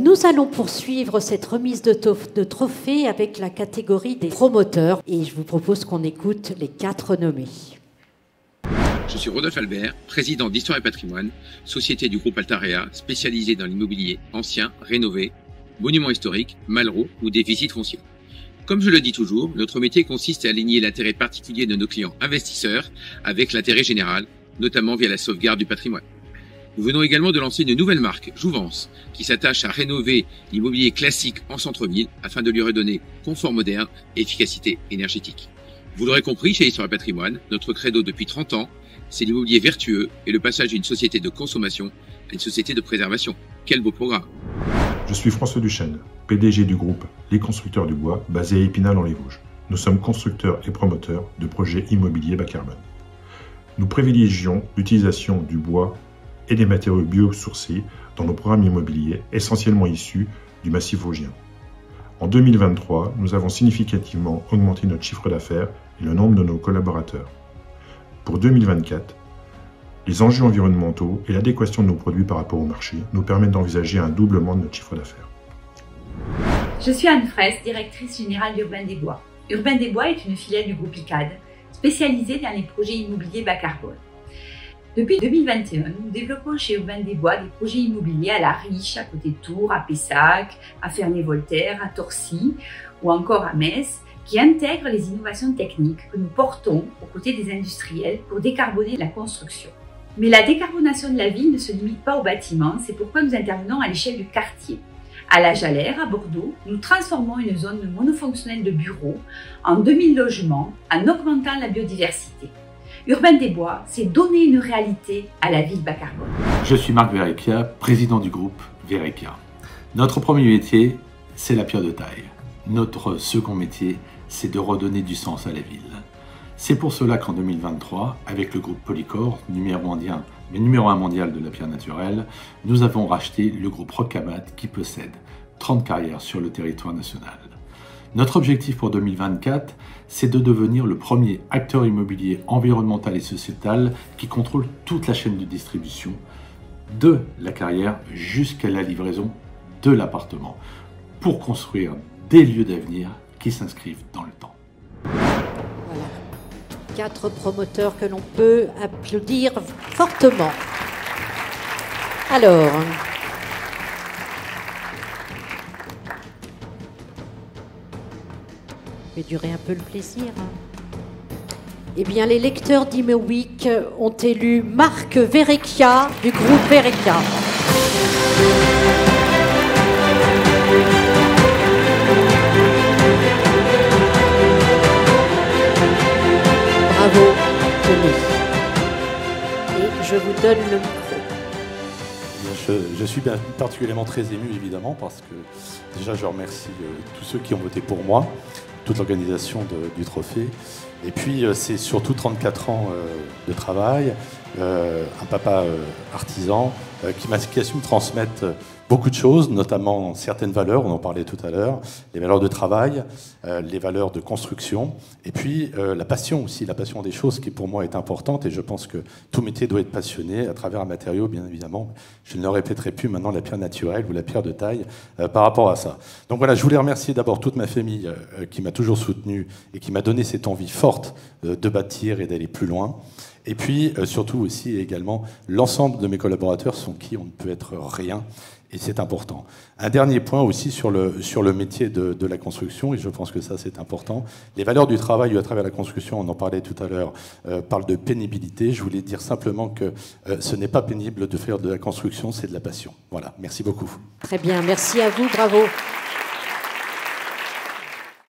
Nous allons poursuivre cette remise de trophées avec la catégorie des promoteurs. Et je vous propose qu'on écoute les 4 nommés. Je suis Rodolphe Albert, président d'Histoire et Patrimoine, société du groupe Altarea, spécialisée dans l'immobilier ancien, rénové, monuments historiques, Malraux ou déficit foncier. Comme je le dis toujours, notre métier consiste à aligner l'intérêt particulier de nos clients investisseurs avec l'intérêt général, notamment via la sauvegarde du patrimoine. Nous venons également de lancer une nouvelle marque, Jouvence, qui s'attache à rénover l'immobilier classique en centre-ville afin de lui redonner confort moderne et efficacité énergétique. Vous l'aurez compris, chez Histoire et Patrimoine, notre credo depuis 30 ans, c'est l'immobilier vertueux et le passage d'une société de consommation à une société de préservation. Quel beau programme! Je suis François Duchesne, PDG du groupe Les Constructeurs du Bois, basé à Épinal dans les Vosges. Nous sommes constructeurs et promoteurs de projets immobiliers bas carbone. Nous privilégions l'utilisation du bois et des matériaux biosourcés dans nos programmes immobiliers, essentiellement issus du massif vosgien. En 2023, nous avons significativement augmenté notre chiffre d'affaires et le nombre de nos collaborateurs. Pour 2024, les enjeux environnementaux et l'adéquation de nos produits par rapport au marché nous permettent d'envisager un doublement de notre chiffre d'affaires. Je suis Anne Fraisse, directrice générale d'Urbain des Bois. Urbain des Bois est une filiale du groupe ICAD, spécialisée dans les projets immobiliers bas carbone. Depuis 2021, nous développons chez Urbain des Bois des projets immobiliers à La Riche, à côté de Tours, à Pessac, à Ferney-Voltaire, à Torcy ou encore à Metz, qui intègrent les innovations techniques que nous portons aux côtés des industriels pour décarboner la construction. Mais la décarbonation de la ville ne se limite pas aux bâtiments, c'est pourquoi nous intervenons à l'échelle du quartier. À la Jalère, à Bordeaux, nous transformons une zone monofonctionnelle de bureaux en 2000 logements en augmentant la biodiversité. Urbain des Bois, c'est donner une réalité à la ville bas carbone. Je suis Marc Verrecchia, président du groupe Verrecchia. Notre premier métier, c'est la pierre de taille. Notre second métier, c'est de redonner du sens à la ville. C'est pour cela qu'en 2023, avec le groupe Polycor, numéro 1 mondial de la pierre naturelle, nous avons racheté le groupe Rocamatt qui possède 30 carrières sur le territoire national. Notre objectif pour 2024, c'est de devenir le premier acteur immobilier environnemental et sociétal qui contrôle toute la chaîne de distribution, de la carrière jusqu'à la livraison de l'appartement, pour construire des lieux d'avenir qui s'inscrivent dans le temps. Voilà. 4 promoteurs que l'on peut applaudir fortement. Alors, je vais durer un peu le plaisir. Eh bien, les lecteurs d'ImoWeek ont élu Marc Verrecchia du groupe Verrecchia. Bravo, tenez. Et je vous donne le micro. Je suis particulièrement très ému, évidemment, parce que déjà, je remercie tous ceux qui ont voté pour moi, toute l'organisation du trophée. Et puis, c'est surtout 34 ans de travail, un papa artisan qui a su me transmettre beaucoup de choses, notamment certaines valeurs, on en parlait tout à l'heure, les valeurs de travail, les valeurs de construction, et puis la passion aussi, la passion des choses qui pour moi est importante, et je pense que tout métier doit être passionné à travers un matériau, bien évidemment. Je ne le répéterai plus maintenant, la pierre naturelle ou la pierre de taille par rapport à ça. Donc voilà, je voulais remercier d'abord toute ma famille qui m'a toujours soutenu et qui m'a donné cette envie forte de bâtir et d'aller plus loin. Et puis, surtout aussi, également, l'ensemble de mes collaborateurs sans qui on ne peut être rien, et c'est important. Un dernier point aussi sur le métier de la construction, et je pense que ça, c'est important. Les valeurs du travail à travers la construction, on en parlait tout à l'heure, parlent de pénibilité. Je voulais dire simplement que ce n'est pas pénible de faire de la construction, c'est de la passion. Voilà, merci beaucoup. Très bien, merci à vous, bravo.